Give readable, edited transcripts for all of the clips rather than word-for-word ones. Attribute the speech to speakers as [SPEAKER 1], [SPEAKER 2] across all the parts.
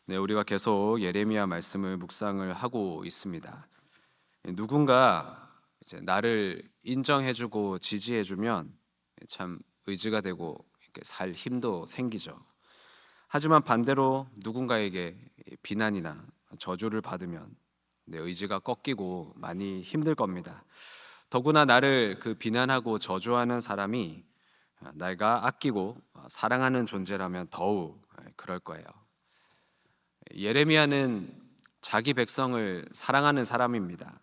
[SPEAKER 1] 네, 우리가 계속 예레미야 말씀을 묵상을 하고 있습니다. 누군가 이제 나를 인정해주고 지지해주면 참 의지가 되고 이렇게 살 힘도 생기죠. 하지만 반대로 누군가에게 비난이나 저주를 받으면 내 의지가 꺾이고 많이 힘들 겁니다. 더구나 나를 그 비난하고 저주하는 사람이 내가 아끼고 사랑하는 존재라면 더욱 그럴 거예요. 예레미야는 자기 백성을 사랑하는 사람입니다.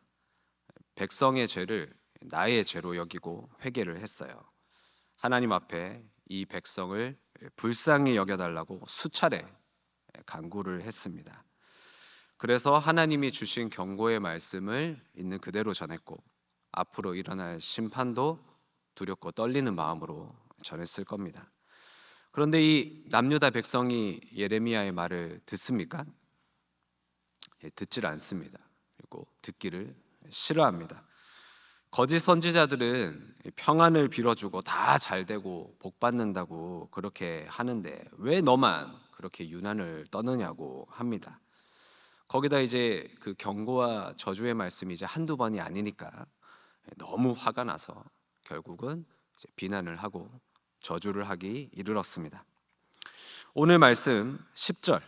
[SPEAKER 1] 백성의 죄를 나의 죄로 여기고 회개를 했어요. 하나님 앞에 이 백성을 불쌍히 여겨달라고 수차례 간구를 했습니다. 그래서 하나님이 주신 경고의 말씀을 있는 그대로 전했고, 앞으로 일어날 심판도 두렵고 떨리는 마음으로 전했을 겁니다. 그런데 이 남유다 백성이 예레미야의 말을 듣습니까? 듣질 않습니다. 그리고 듣기를 싫어합니다. 거짓 선지자들은 평안을 빌어주고 다 잘되고 복 받는다고 그렇게 하는데 왜 너만 그렇게 유난을 떠느냐고 합니다. 거기다 이제 그 경고와 저주의 말씀이 이제 한두 번이 아니니까 너무 화가 나서 결국은 이제 비난을 하고 저주를 하기 이르렀습니다. 오늘 말씀 10절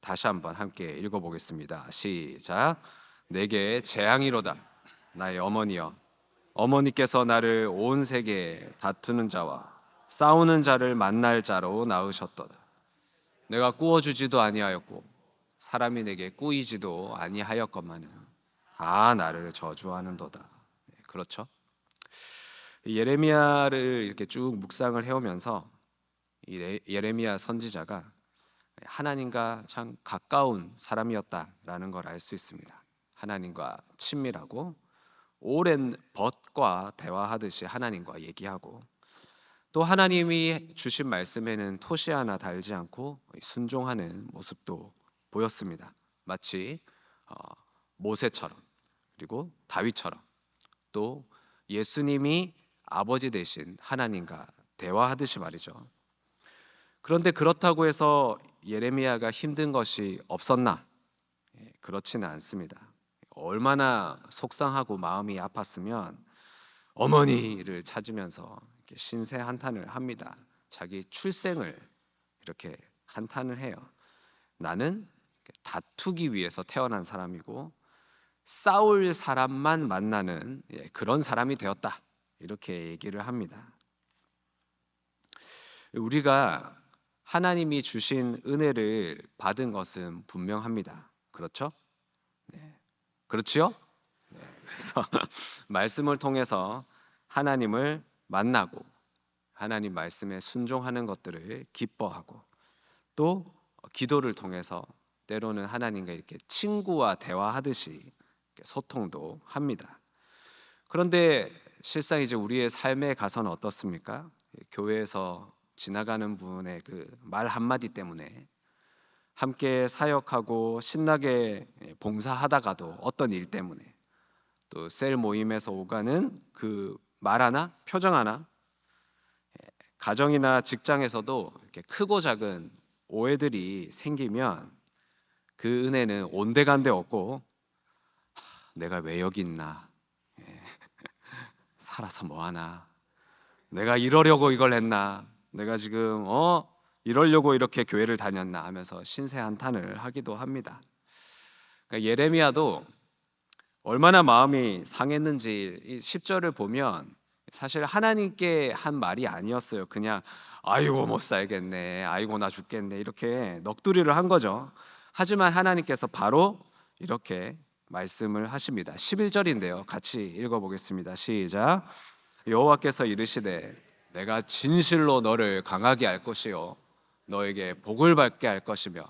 [SPEAKER 1] 다시 한번 함께 읽어보겠습니다. 시작. 내게 재앙이로다 나의 어머니여, 어머니께서 나를 온 세계에 다투는 자와 싸우는 자를 만날 자로 낳으셨도다. 내가 꾸어주지도 아니하였고 사람이 내게 꾸이지도 아니하였건만은 다 나를 저주하는도다. 그렇죠? 예레미야를 이렇게 쭉 묵상을 해오면서 이 예레미야 선지자가 하나님과 참 가까운 사람이었다라는 걸 알 수 있습니다. 하나님과 친밀하고 오랜 벗과 대화하듯이 하나님과 얘기하고, 또 하나님이 주신 말씀에는 토시 하나 달지 않고 순종하는 모습도 보였습니다. 마치 모세처럼, 그리고 다윗처럼, 또 예수님이 아버지 되신 하나님과 대화하듯이 말이죠. 그런데 그렇다고 해서 예레미야가 힘든 것이 없었나? 그렇지는 않습니다. 얼마나 속상하고 마음이 아팠으면 어머니를 찾으면서 이렇게 신세 한탄을 합니다. 자기 출생을 이렇게 한탄을 해요. 나는 다투기 위해서 태어난 사람이고 싸울 사람만 만나는 그런 사람이 되었다. 이렇게 얘기를 합니다. 우리가 하나님이 주신 은혜를 받은 것은 분명합니다. 그렇죠? 네. 그렇지요? 네. 그래서 말씀을 통해서 하나님을 만나고 하나님 말씀에 순종하는 것들을 기뻐하고, 또 기도를 통해서 때로는 하나님과 이렇게 친구와 대화하듯이 소통도 합니다. 그런데 실상 이제 우리의 삶에 가서는 어떻습니까? 교회에서 지나가는 분의 그 말 한마디 때문에 함께 사역하고 신나게 봉사하다가도 어떤 일 때문에, 또 셀 모임에서 오가는 그 말 하나, 표정 하나, 가정이나 직장에서도 이렇게 크고 작은 오해들이 생기면 그 은혜는 온데간데 없고, 내가 왜 여기 있나, 살아서 뭐 하나, 내가 이러려고 이걸 했나, 내가 지금 이러려고 이렇게 교회를 다녔나 하면서 신세 한탄을 하기도 합니다. 그러니까 예레미야도 얼마나 마음이 상했는지 이 10절을 보면 사실 하나님께 한 말이 아니었어요. 그냥 아이고 못 살겠네, 아이고 나 죽겠네, 이렇게 넋두리를 한 거죠. 하지만 하나님께서 바로 이렇게 말씀을 하십니다. 11절인데요, 같이 읽어보겠습니다. 시작. 여호와께서 이르시되 내가 진실로 너를 강하게 할 것이요 너에게 복을 받게 할 것이며,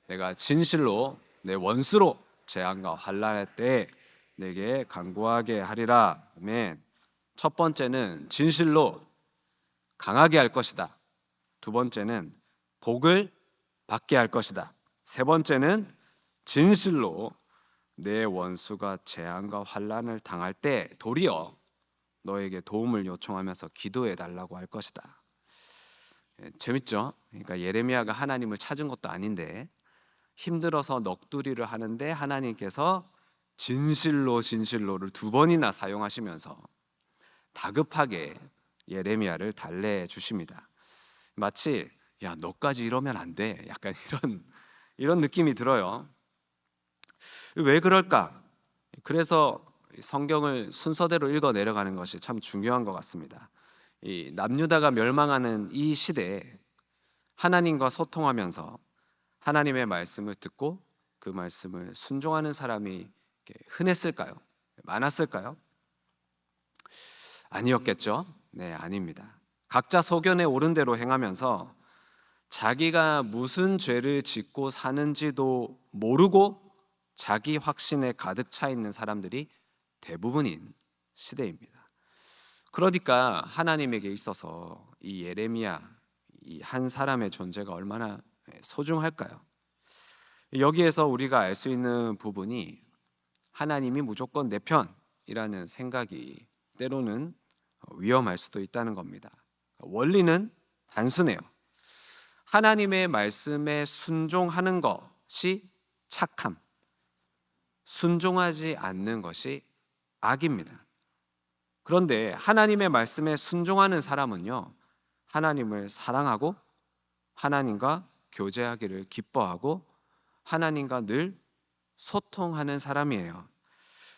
[SPEAKER 1] 내가 진실로 내 원수로 재앙과 환난할 때 내게 간구하게 하리라. 아멘. 첫 번째는 진실로 강하게 할 것이다. 두 번째는 복을 받게 할 것이다. 세 번째는 진실로 내 원수가 재앙과 환난을 당할 때 도리어 너에게 도움을 요청하면서 기도해 달라고 할 것이다. 재밌죠? 그러니까 예레미야가 하나님을 찾은 것도 아닌데 힘들어서 넋두리를 하는데 하나님께서 진실로를 두 번이나 사용하시면서 다급하게 예레미야를 달래 주십니다. 마치 야 너까지 이러면 안 돼, 약간 이런 느낌이 들어요. 왜 그럴까? 그래서 성경을 순서대로 읽어 내려가는 것이 참 중요한 것 같습니다. 이 남유다가 멸망하는 이 시대에 하나님과 소통하면서 하나님의 말씀을 듣고 그 말씀을 순종하는 사람이 흔했을까요? 많았을까요? 아니었겠죠? 네, 아닙니다. 각자 소견에 옳은 대로 행하면서 자기가 무슨 죄를 짓고 사는지도 모르고 자기 확신에 가득 차 있는 사람들이 대부분인 시대입니다. 그러니까 하나님에게 있어서 이 예레미야, 이 한 사람의 존재가 얼마나 소중할까요? 여기에서 우리가 알 수 있는 부분이 하나님이 무조건 내 편이라는 생각이 때로는 위험할 수도 있다는 겁니다. 원리는 단순해요. 하나님의 말씀에 순종하는 것이 착함, 순종하지 않는 것이 악입니다. 그런데 하나님의 말씀에 순종하는 사람은요, 하나님을 사랑하고 하나님과 교제하기를 기뻐하고 하나님과 늘 소통하는 사람이에요.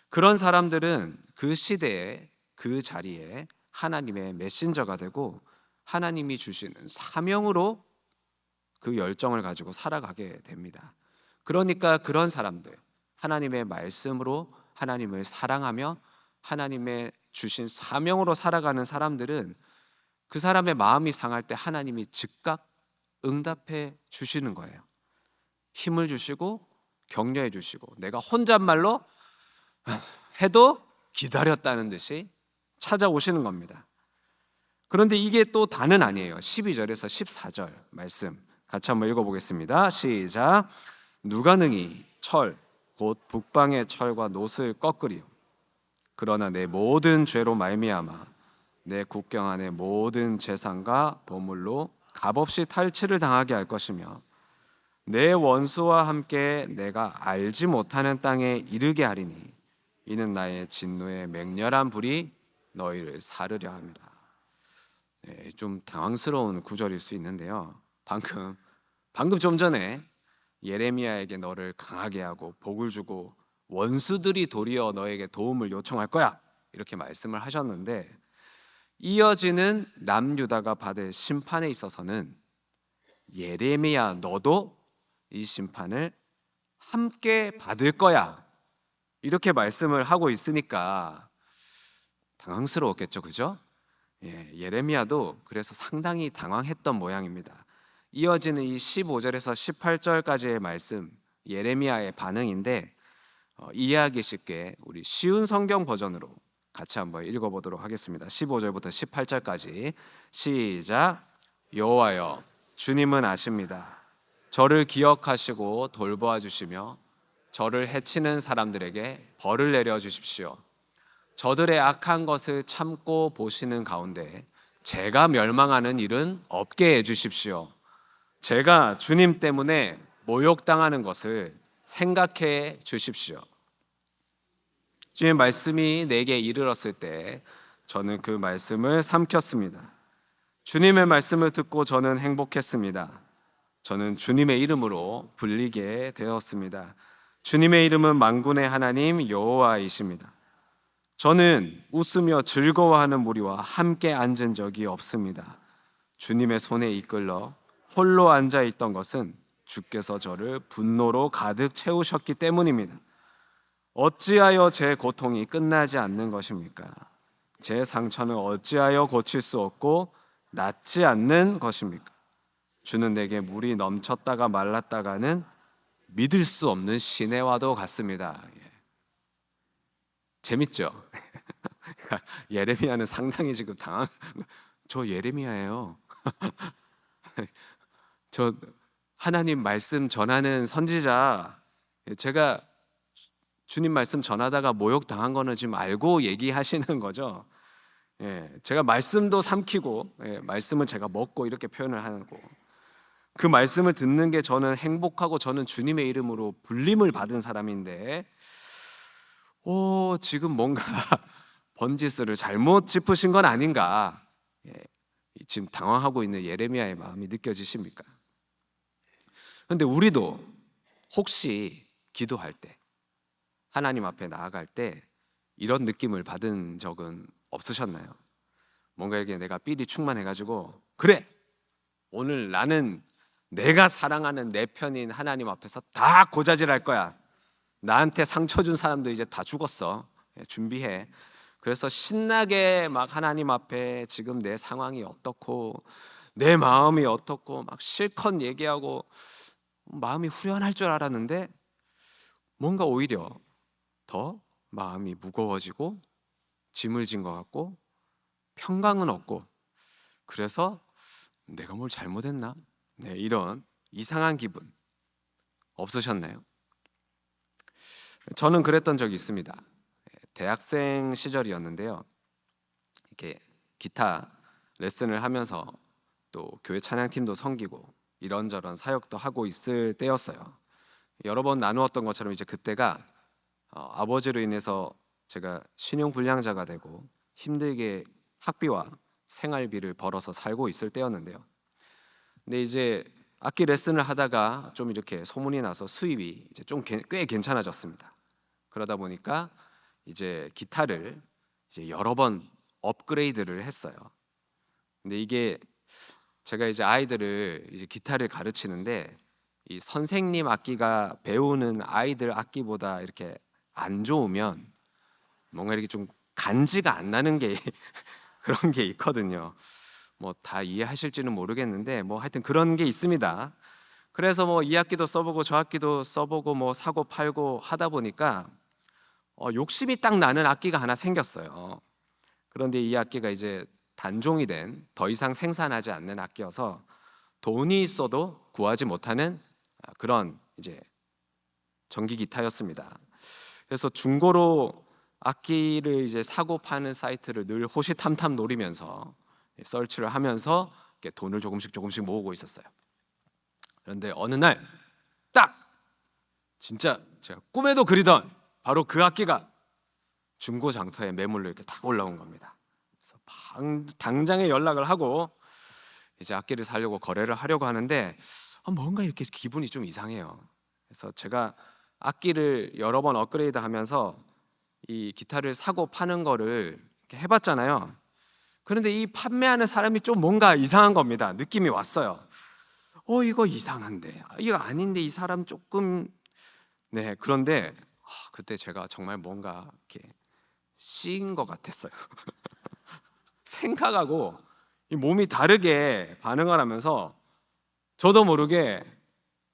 [SPEAKER 1] 그런 사람들은 그 시대에 그 자리에 하나님의 메신저가 되고 하나님이 주시는 사명으로 그 열정을 가지고 살아가게 됩니다. 그러니까 그런 사람들, 하나님의 말씀으로 하나님을 사랑하며 하나님의 주신 사명으로 살아가는 사람들은 그 사람의 마음이 상할 때 하나님이 즉각 응답해 주시는 거예요. 힘을 주시고 격려해 주시고 내가 혼잣말로 해도 기다렸다는 듯이 찾아오시는 겁니다. 그런데 이게 또 다는 아니에요. 12절에서 14절 말씀 같이 한번 읽어보겠습니다. 시작. 누가 능히 철 곧 북방의 철과 놋을 꺾으리요. 그러나 내 모든 죄로 말미암아 내 국경 안의 모든 재산과 보물로 값없이 탈취를 당하게 할 것이며 내 원수와 함께 내가 알지 못하는 땅에 이르게 하리니 이는 나의 진노의 맹렬한 불이 너희를 사르려 합니다. 네, 좀 당황스러운 구절일 수 있는데요. 방금 좀 전에 예레미야에게 너를 강하게 하고 복을 주고 원수들이 도리어 너에게 도움을 요청할 거야, 이렇게 말씀을 하셨는데 이어지는 남유다가 받을 심판에 있어서는 예레미야 너도 이 심판을 함께 받을 거야, 이렇게 말씀을 하고 있으니까 당황스러웠겠죠, 그죠? 예레미야도 그래서 상당히 당황했던 모양입니다. 이어지는 이 15절에서 18절까지의 말씀, 예레미야의 반응인데 이해하기 쉽게 우리 쉬운 성경 버전으로 같이 한번 읽어보도록 하겠습니다. 15절부터 18절까지 시작. 여호와여, 주님은 아십니다. 저를 기억하시고 돌보아 주시며 저를 해치는 사람들에게 벌을 내려 주십시오. 저들의 악한 것을 참고 보시는 가운데 제가 멸망하는 일은 없게 해주십시오. 제가 주님 때문에 모욕당하는 것을 생각해 주십시오. 주님의 말씀이 내게 이르렀을 때 저는 그 말씀을 삼켰습니다. 주님의 말씀을 듣고 저는 행복했습니다. 저는 주님의 이름으로 불리게 되었습니다. 주님의 이름은 만군의 하나님 여호와이십니다. 저는 웃으며 즐거워하는 무리와 함께 앉은 적이 없습니다. 주님의 손에 이끌러 홀로 앉아 있던 것은 주께서 저를 분노로 가득 채우셨기 때문입니다. 어찌하여 제 고통이 끝나지 않는 것입니까? 제 상처는 어찌하여 고칠 수 없고 낫지 않는 것입니까? 주는 내게 물이 넘쳤다가 말랐다가는 믿을 수 없는 시내와도 같습니다. 재밌죠? 예레미야는 상당히 지금 저 예레미야예요. 저 하나님 말씀 전하는 선지자, 제가 주님 말씀 전하다가 모욕당한 거는 지금 알고 얘기하시는 거죠. 제가 말씀도 삼키고 말씀은 제가 먹고 이렇게 표현을 하고, 그 말씀을 듣는 게 저는 행복하고 저는 주님의 이름으로 불림을 받은 사람인데 지금 뭔가 번지스를 잘못 짚으신 건 아닌가? 지금 당황하고 있는 예레미야의 마음이 느껴지십니까? 그런데 우리도 혹시 기도할 때, 하나님 앞에 나아갈 때 이런 느낌을 받은 적은 없으셨나요? 뭔가 이렇게 내가 삘이 충만해가지고 그래! 오늘 나는 내가 사랑하는 내 편인 하나님 앞에서 다 고자질할 거야. 나한테 상처 준 사람도 이제 다 죽었어. 준비해. 그래서 신나게 막 하나님 앞에 지금 내 상황이 어떻고 내 마음이 어떻고 막 실컷 얘기하고 마음이 후련할 줄 알았는데 뭔가 오히려 더 마음이 무거워지고 짐을 진 것 같고 평강은 없고 그래서 내가 뭘 잘못했나? 이런 이상한 기분 없으셨나요? 저는 그랬던 적이 있습니다. 대학생 시절이었는데요. 이렇게 기타 레슨을 하면서 또 교회 찬양팀도 섬기고 이런저런 사역도 하고 있을 때였어요. 여러 번 나누었던 것처럼 이제 그때가 아버지로 인해서 제가 신용불량자가 되고 힘들게 학비와 생활비를 벌어서 살고 있을 때였는데요. 근데 이제 악기 레슨을 하다가 좀 이렇게 소문이 나서 수입이 이제 좀 꽤 괜찮아졌습니다. 그러다 보니까 이제 기타를 이제 여러 번 업그레이드를 했어요. 근데 이게 제가 이제 아이들을 이제 기타를 가르치는데 이 선생님 악기가 배우는 아이들 악기보다 이렇게 안 좋으면 뭔가 이렇게 좀 간지가 안 나는 게 그런 게 있거든요. 뭐 다 이해하실지는 모르겠는데 뭐 하여튼 그런 게 있습니다. 그래서 뭐 이 악기도 써보고 저 악기도 써보고 뭐 사고 팔고 하다 보니까 욕심이 딱 나는 악기가 하나 생겼어요. 그런데 이 악기가 이제 단종이 된 더 이상 생산하지 않는 악기여서 돈이 있어도 구하지 못하는 그런 이제 전기 기타였습니다. 그래서 중고로 악기를 이제 사고 파는 사이트를 늘 호시탐탐 노리면서 서치를 하면서 돈을 조금씩 모으고 있었어요. 그런데 어느 날 딱 진짜 제가 꿈에도 그리던 바로 그 악기가 중고 장터에 매물로 이렇게 딱 올라온 겁니다. 그래서 당장에 연락을 하고 이제 악기를 사려고 거래를 하려고 하는데 뭔가 이렇게 기분이 좀 이상해요. 그래서 제가 악기를 여러 번 업그레이드 하면서 이 기타를 사고 파는 거를 이렇게 해봤잖아요. 그런데 이 판매하는 사람이 좀 뭔가 이상한 겁니다. 느낌이 왔어요. 이거 이상한데, 이거 아닌데 이 사람 조금 그런데 그때 제가 정말 뭔가 이렇게 씌인 것 같았어요. 생각하고 이 몸이 다르게 반응을 하면서 저도 모르게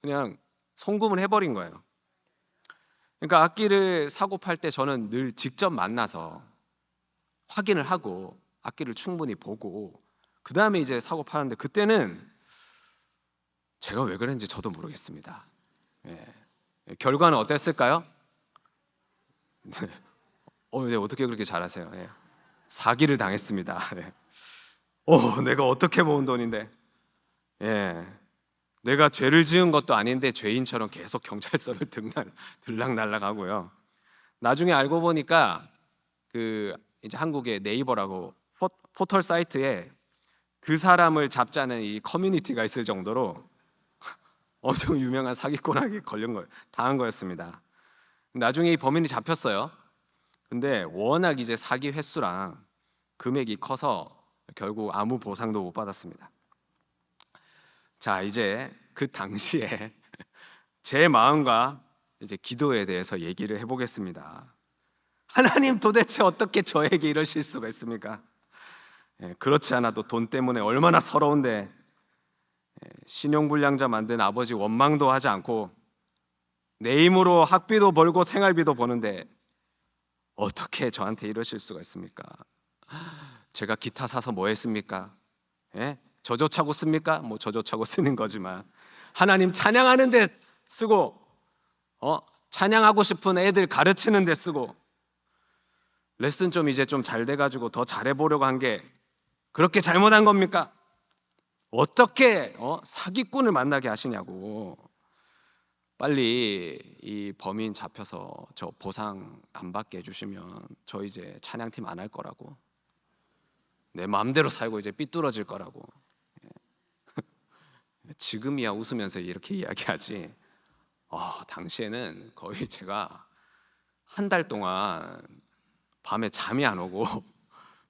[SPEAKER 1] 그냥 송금을 해버린 거예요. 그러니까 악기를 사고 팔 때 저는 늘 직접 만나서 확인을 하고 악기를 충분히 보고 그 다음에 이제 사고 파는데 그때는 제가 왜 그랬는지 저도 모르겠습니다. 결과는 어땠을까요? 네, 어떻게 그렇게 잘하세요? 사기를 당했습니다. 내가 어떻게 모은 돈인데 내가 죄를 지은 것도 아닌데 죄인처럼 계속 경찰서를 들락날락 하고요. 나중에 알고 보니까 그 이제 한국의 네이버라고 포털 사이트에 그 사람을 잡자는 이 커뮤니티가 있을 정도로 엄청 유명한 사기꾼에게 당한 거였습니다. 나중에 이 범인이 잡혔어요. 근데 워낙 이제 사기 횟수랑 금액이 커서 결국 아무 보상도 못 받았습니다. 자, 이제 그 당시에 제 마음과 이제 기도에 대해서 얘기를 해보겠습니다. 하나님 도대체 어떻게 저에게 이러실 수가 있습니까? 그렇지 않아도 돈 때문에 얼마나 서러운데 신용불량자 만든 아버지 원망도 하지 않고 내 힘으로 학비도 벌고 생활비도 버는데 어떻게 저한테 이러실 수가 있습니까? 제가 기타 사서 뭐 했습니까? 저조차고 씁니까? 뭐 저조차고 쓰는 거지만 하나님 찬양하는 데 쓰고 찬양하고 싶은 애들 가르치는 데 쓰고 레슨 좀 이제 좀 잘 돼가지고 더 잘해보려고 한 게 그렇게 잘못한 겁니까? 어떻게 사기꾼을 만나게 하시냐고. 빨리 이 범인 잡혀서 저 보상 안 받게 해주시면 저 이제 찬양팀 안 할 거라고, 내 마음대로 살고 이제 삐뚤어질 거라고. 지금이야 웃으면서 이렇게 이야기하지, 당시에는 거의 제가 한 달 동안 밤에 잠이 안 오고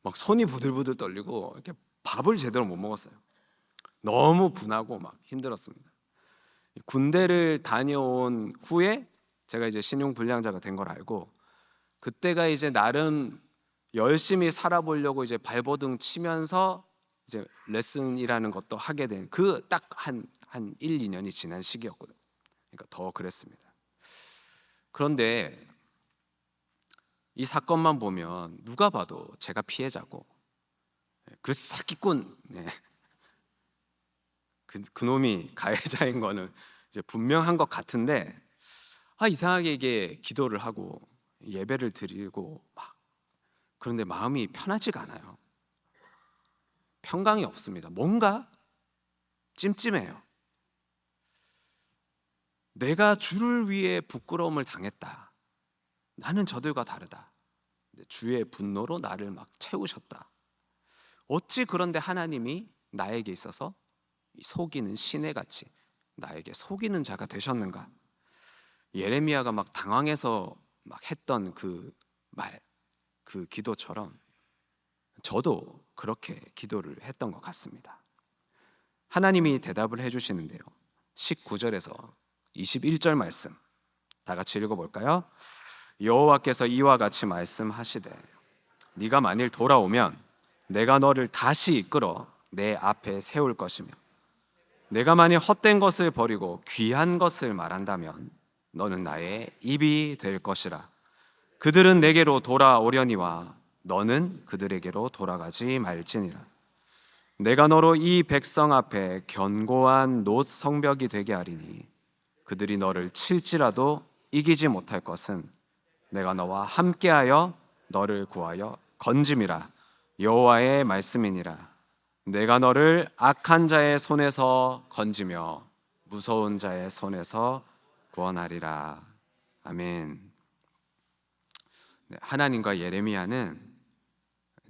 [SPEAKER 1] 막 손이 부들부들 떨리고 이렇게 밥을 제대로 못 먹었어요. 너무 분하고 막 힘들었습니다. 군대를 다녀온 후에 제가 이제 신용불량자가 된 걸 알고, 그때가 이제 나름 열심히 살아보려고 이제 발버둥 치면서 이제 레슨이라는 것도 하게 된 그 딱 한 1, 2년이 지난 시기였거든요. 그러니까 더 그랬습니다. 그런데 이 사건만 보면 누가 봐도 제가 피해자고 그 사기꾼, 그놈이 가해자인 거는 이제 분명한 것 같은데, 이상하게 이게 기도를 하고 예배를 드리고 막 그런데 마음이 편하지가 않아요. 평강이 없습니다. 뭔가 찜찜해요. 내가 주를 위해 부끄러움을 당했다. 나는 저들과 다르다. 주의 분노로 나를 막 채우셨다. 어찌 그런데 하나님이 나에게 있어서 속이는 시내같이 나에게 속이는 자가 되셨는가? 예레미야가 막 당황해서 막 했던 그 말, 그 기도처럼 저도 그렇게 기도를 했던 것 같습니다. 하나님이 대답을 해주시는데요, 19절에서 21절 말씀 다 같이 읽어볼까요? 여호와께서 이와 같이 말씀하시되 네가 만일 돌아오면 내가 너를 다시 이끌어 내 앞에 세울 것이며, 내가 만일 헛된 것을 버리고 귀한 것을 말한다면 너는 나의 입이 될 것이라. 그들은 내게로 돌아오려니와 너는 그들에게로 돌아가지 말지니라. 내가 너로 이 백성 앞에 견고한 놋 성벽이 되게 하리니 그들이 너를 칠지라도 이기지 못할 것은 내가 너와 함께하여 너를 구하여 건짐이라. 여호와의 말씀이니라. 내가 너를 악한 자의 손에서 건지며 무서운 자의 손에서 구원하리라. 아멘. 하나님과 예레미야는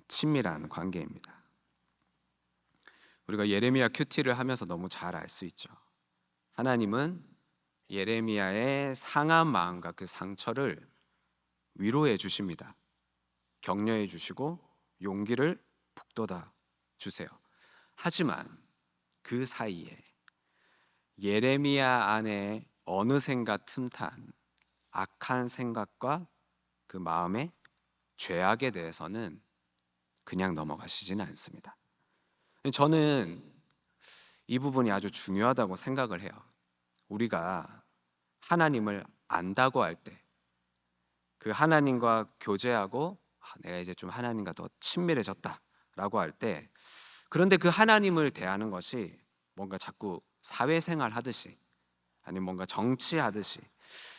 [SPEAKER 1] 친밀한 관계입니다. 우리가 예레미야 큐티를 하면서 너무 잘 알 수 있죠. 하나님은 예레미야의 상한 마음과 그 상처를 위로해 주십니다. 격려해 주시고 용기를 북돋아 주세요. 하지만 그 사이에 예레미야 안에 어느샌가 틈탄 악한 생각과 그 마음의 죄악에 대해서는 그냥 넘어가시지는 않습니다. 저는 이 부분이 아주 중요하다고 생각을 해요. 우리가 하나님을 안다고 할 때, 그 하나님과 교제하고 내가 이제 좀 하나님과 더 친밀해졌다라고 할 때, 그런데 그 하나님을 대하는 것이 뭔가 자꾸 사회생활 하듯이 아니면 뭔가 정치하듯이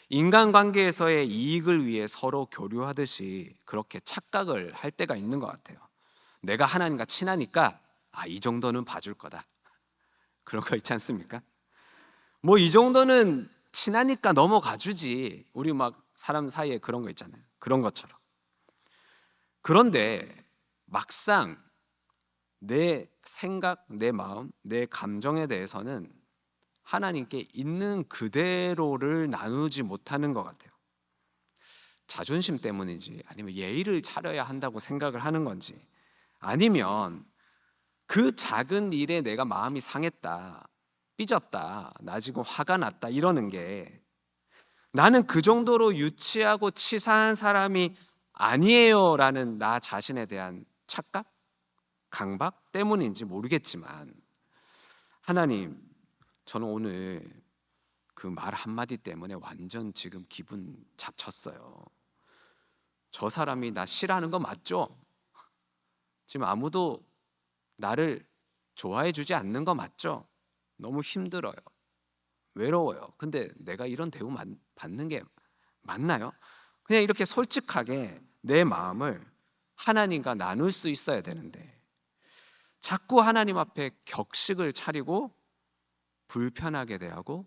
[SPEAKER 1] 인간관계에서의 이익을 위해 서로 교류하듯이 그렇게 착각을 할 때가 있는 것 같아요. 내가 하나님과 친하니까 이 정도는 봐줄 거다, 그런 거 있지 않습니까? 뭐 이 정도는 친하니까 넘어가 주지. 우리 막 사람 사이에 그런 거 있잖아요. 그런 것처럼. 그런데 막상 내 생각, 내 마음, 내 감정에 대해서는 하나님께 있는 그대로를 나누지 못하는 것 같아요. 자존심 때문인지 아니면 예의를 차려야 한다고 생각을 하는 건지, 아니면 그 작은 일에 내가 마음이 상했다, 삐졌다, 나 지금 화가 났다 이러는 게 나는 그 정도로 유치하고 치사한 사람이 아니에요 라는 나 자신에 대한 착각, 강박 때문인지 모르겠지만, 하나님, 저는 오늘 그 말 한마디 때문에 완전 지금 기분 잡쳤어요. 저 사람이 나 싫어하는 거 맞죠? 지금 아무도 나를 좋아해 주지 않는 거 맞죠? 너무 힘들어요. 외로워요. 근데 내가 이런 대우 받는 게 맞나요? 그냥 이렇게 솔직하게 내 마음을 하나님과 나눌 수 있어야 되는데, 자꾸 하나님 앞에 격식을 차리고 불편하게 대하고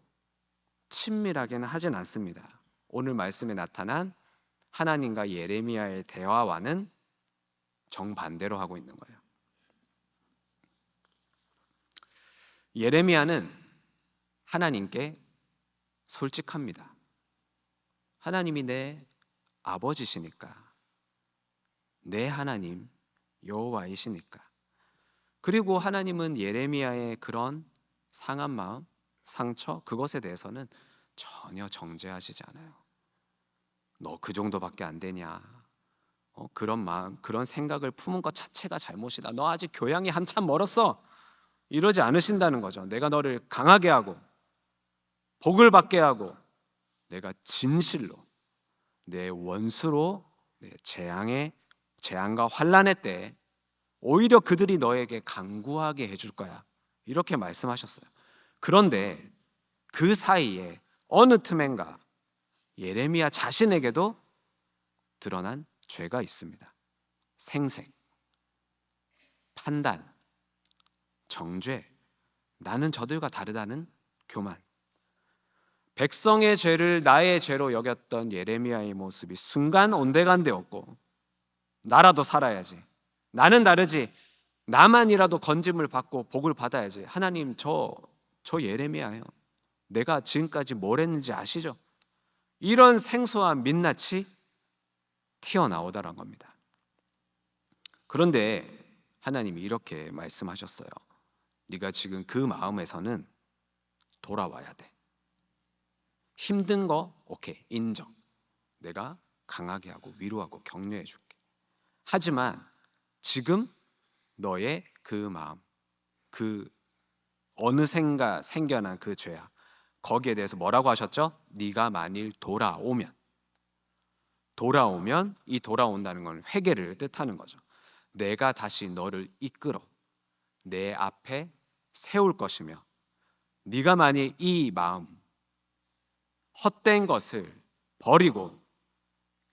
[SPEAKER 1] 친밀하게는 하진 않습니다. 오늘 말씀에 나타난 하나님과 예레미야의 대화와는 정반대로 하고 있는 거예요. 예레미야는 하나님께 솔직합니다. 하나님이 내 아버지시니까, 내 하나님 여호와이시니까. 그리고 하나님은 예레미야의 그런 상한 마음, 상처, 그것에 대해서는 전혀 정죄하시지 않아요. 너 그 정도밖에 안 되냐, 그런 마음, 그런 생각을 품은 것 자체가 잘못이다. 너 아직 교양이 한참 멀었어. 이러지 않으신다는 거죠. 내가 너를 강하게 하고 복을 받게 하고 내가 진실로 내 원수로 내 재앙과 환난의 때에 오히려 그들이 너에게 강구하게 해줄 거야. 이렇게 말씀하셨어요. 그런데 그 사이에 어느 틈엔가 예레미야 자신에게도 드러난 죄가 있습니다. 생색, 판단, 정죄, 나는 저들과 다르다는 교만. 백성의 죄를 나의 죄로 여겼던 예레미야의 모습이 순간 온데간데없고, 나라도 살아야지, 나는 다르지, 나만이라도 건짐을 받고 복을 받아야지. 하나님, 저 예레미야예요. 내가 지금까지 뭘 했는지 아시죠? 이런 생소한 민낯이 튀어나오더란 겁니다. 그런데 하나님이 이렇게 말씀하셨어요. 네가 지금 그 마음에서는 돌아와야 돼. 힘든 거 오케이, 인정. 내가 강하게 하고 위로하고 격려해 줄게. 하지만 지금 너의 그 마음, 그 어느샌가 생겨난 그 죄악, 거기에 대해서 뭐라고 하셨죠? 네가 만일 돌아오면, 이 돌아온다는 건 회개를 뜻하는 거죠. 내가 다시 너를 이끌어 내 앞에 세울 것이며, 네가 만일 이 마음, 헛된 것을 버리고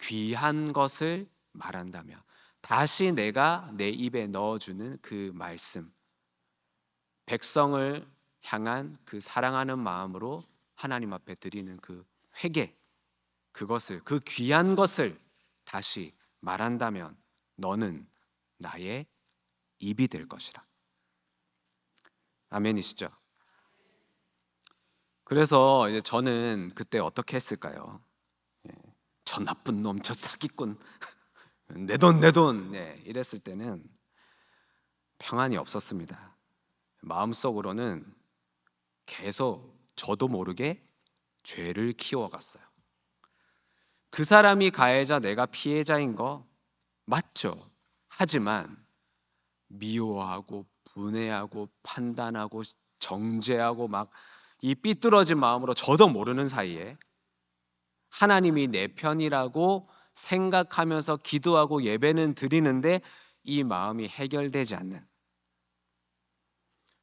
[SPEAKER 1] 귀한 것을 말한다면, 다시 내가 내 입에 넣어주는 그 말씀, 백성을 향한 그 사랑하는 마음으로 하나님 앞에 드리는 그 회개, 그것을, 그 귀한 것을 다시 말한다면 너는 나의 입이 될 것이라. 아멘이시죠? 그래서 이제 저는 그때 어떻게 했을까요? 저 나쁜 놈, 저 사기꾼, 내 돈, 이랬을 때는 평안이 없었습니다. 마음속으로는 계속 저도 모르게 죄를 키워갔어요. 그 사람이 가해자, 내가 피해자인 거 맞죠? 하지만 미워하고 분해하고 판단하고 정죄하고 막 이 삐뚤어진 마음으로 저도 모르는 사이에 하나님이 내 편이라고 생각하면서 기도하고 예배는 드리는데 이 마음이 해결되지 않는,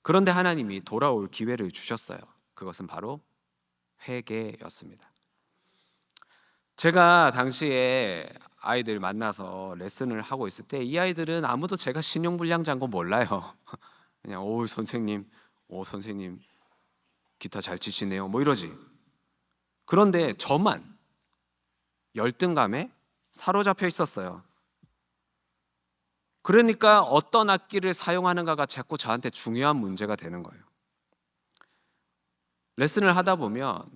[SPEAKER 1] 그런데 하나님이 돌아올 기회를 주셨어요. 그것은 바로 회개였습니다. 제가 당시에 아이들 만나서 레슨을 하고 있을 때 이 아이들은 아무도 제가 신용불량자인 거 몰라요. 그냥 선생님 기타 잘 치시네요, 뭐 이러지. 그런데 저만 열등감에 사로잡혀 있었어요. 그러니까 어떤 악기를 사용하는가가 자꾸 저한테 중요한 문제가 되는 거예요. 레슨을 하다 보면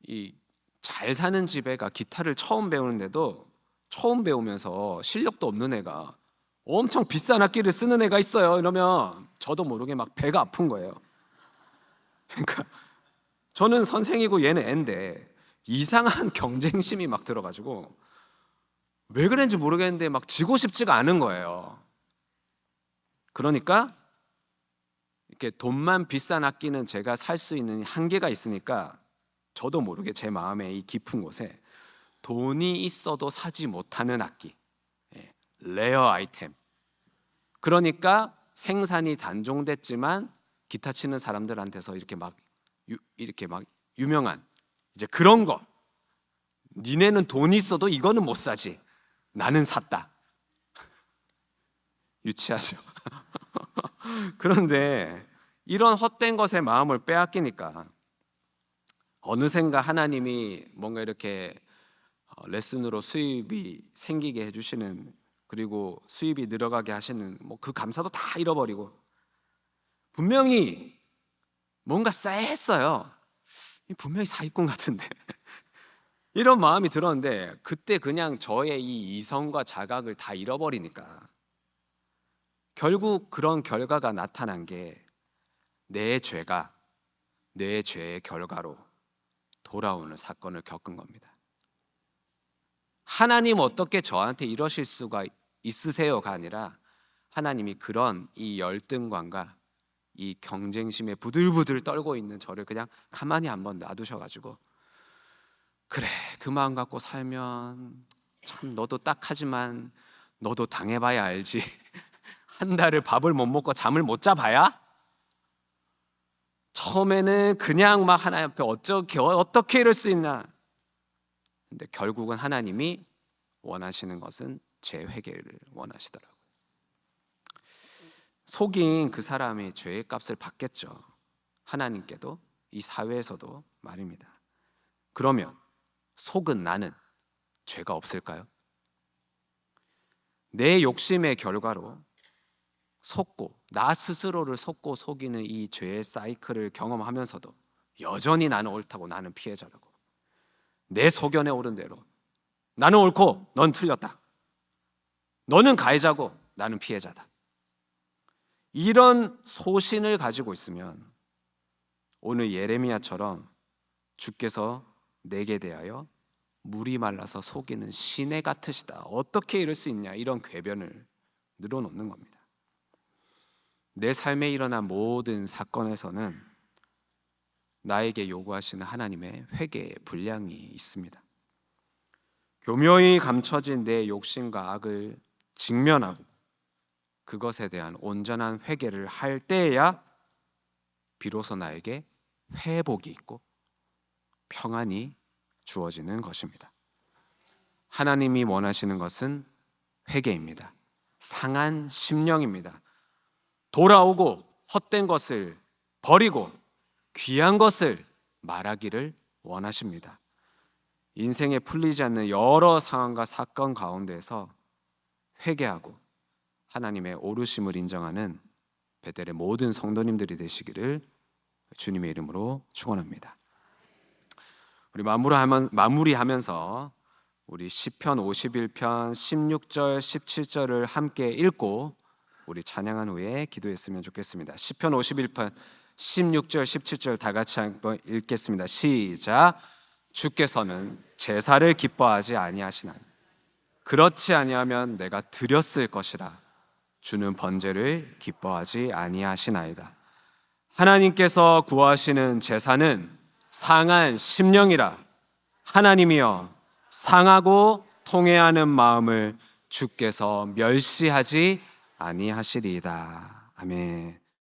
[SPEAKER 1] 이 잘 사는 집 애가 기타를 처음 배우는데도 처음 배우면서 실력도 없는 애가 엄청 비싼 악기를 쓰는 애가 있어요. 이러면 저도 모르게 막 배가 아픈 거예요. 그러니까 저는 선생이고 얘는 애인데 이상한 경쟁심이 막 들어가지고 왜 그랬는지 모르겠는데 막 지고 싶지가 않은 거예요. 그러니까 이렇게 돈만 비싼 악기는 제가 살 수 있는 한계가 있으니까 저도 모르게 제 마음의 이 깊은 곳에 돈이 있어도 사지 못하는 악기, 레어 아이템, 그러니까 생산이 단종됐지만 기타 치는 사람들한테서 이렇게 막 유명한 이제 그런 거, 니네는 돈이 있어도 이거는 못 사지, 나는 샀다. 유치하죠. 그런데 이런 헛된 것에 마음을 빼앗기니까 어느샌가 하나님이 뭔가 이렇게 레슨으로 수입이 생기게 해주시는, 그리고 수입이 늘어가게 하시는 그 감사도 다 잃어버리고, 분명히 뭔가 쎄했어요. 분명히 사기꾼 같은데 이런 마음이 들었는데, 그때 그냥 저의 이 이성과 자각을 다 잃어버리니까 결국 그런 결과가 나타난 게 내 죄가 내 죄의 결과로 돌아오는 사건을 겪은 겁니다. 하나님 어떻게 저한테 이러실 수가 있으세요가 아니라, 하나님이 그런 이 열등감과 이 경쟁심에 부들부들 떨고 있는 저를 그냥 가만히 한번 놔두셔가지고, 그래, 그 마음 갖고 살면 참 너도 딱하지만 너도 당해봐야 알지. 한 달을 밥을 못 먹고 잠을 못 자봐야? 처음에는 그냥 막 하나님 앞에 어떻게 이럴 수 있나. 근데 결국은 하나님이 원하시는 것은 제 회개를 원하시더라고요. 속인 그 사람이 죄의 값을 받겠죠. 하나님께도 이 사회에서도 말입니다. 그러면 속은 나는 죄가 없을까요? 내 욕심의 결과로 속고, 나 스스로를 속고 속이는 이 죄의 사이클을 경험하면서도 여전히 나는 옳다고, 나는 피해자라고, 내 소견에 오른 대로 나는 옳고 넌 틀렸다, 너는 가해자고 나는 피해자다, 이런 소신을 가지고 있으면 오늘 예레미야처럼 주께서 내게 대하여 물이 말라서 속이는 시내 같으시다, 어떻게 이럴 수 있냐, 이런 궤변을 늘어놓는 겁니다. 내 삶에 일어난 모든 사건에서는 나에게 요구하시는 하나님의 회개의 분량이 있습니다. 교묘히 감춰진 내 욕심과 악을 직면하고 그것에 대한 온전한 회개를 할 때에야 비로소 나에게 회복이 있고 평안이 주어지는 것입니다. 하나님이 원하시는 것은 회개입니다. 상한 심령입니다. 돌아오고 헛된 것을 버리고 귀한 것을 말하기를 원하십니다. 인생에 풀리지 않는 여러 상황과 사건 가운데서 회개하고 하나님의 오르심을 인정하는 베델의 모든 성도님들이 되시기를 주님의 이름으로 축원합니다. 우리 마무리하면서 우리 시편 51편 16절 17절을 함께 읽고 우리 찬양한 후에 기도했으면 좋겠습니다. 시편 51편 16절 17절 다 같이 한번 읽겠습니다. 시작. 주께서는 제사를 기뻐하지 아니하시나니 그렇지 아니하면 내가 드렸을 것이라. 주는 번제를 기뻐하지 아니하시나이다. 하나님께서 구하시는 제사는 상한 심령이라. 하나님이여, 상하고 통회하는 마음을 주께서 멸시하지 아니하시리이다. 아멘.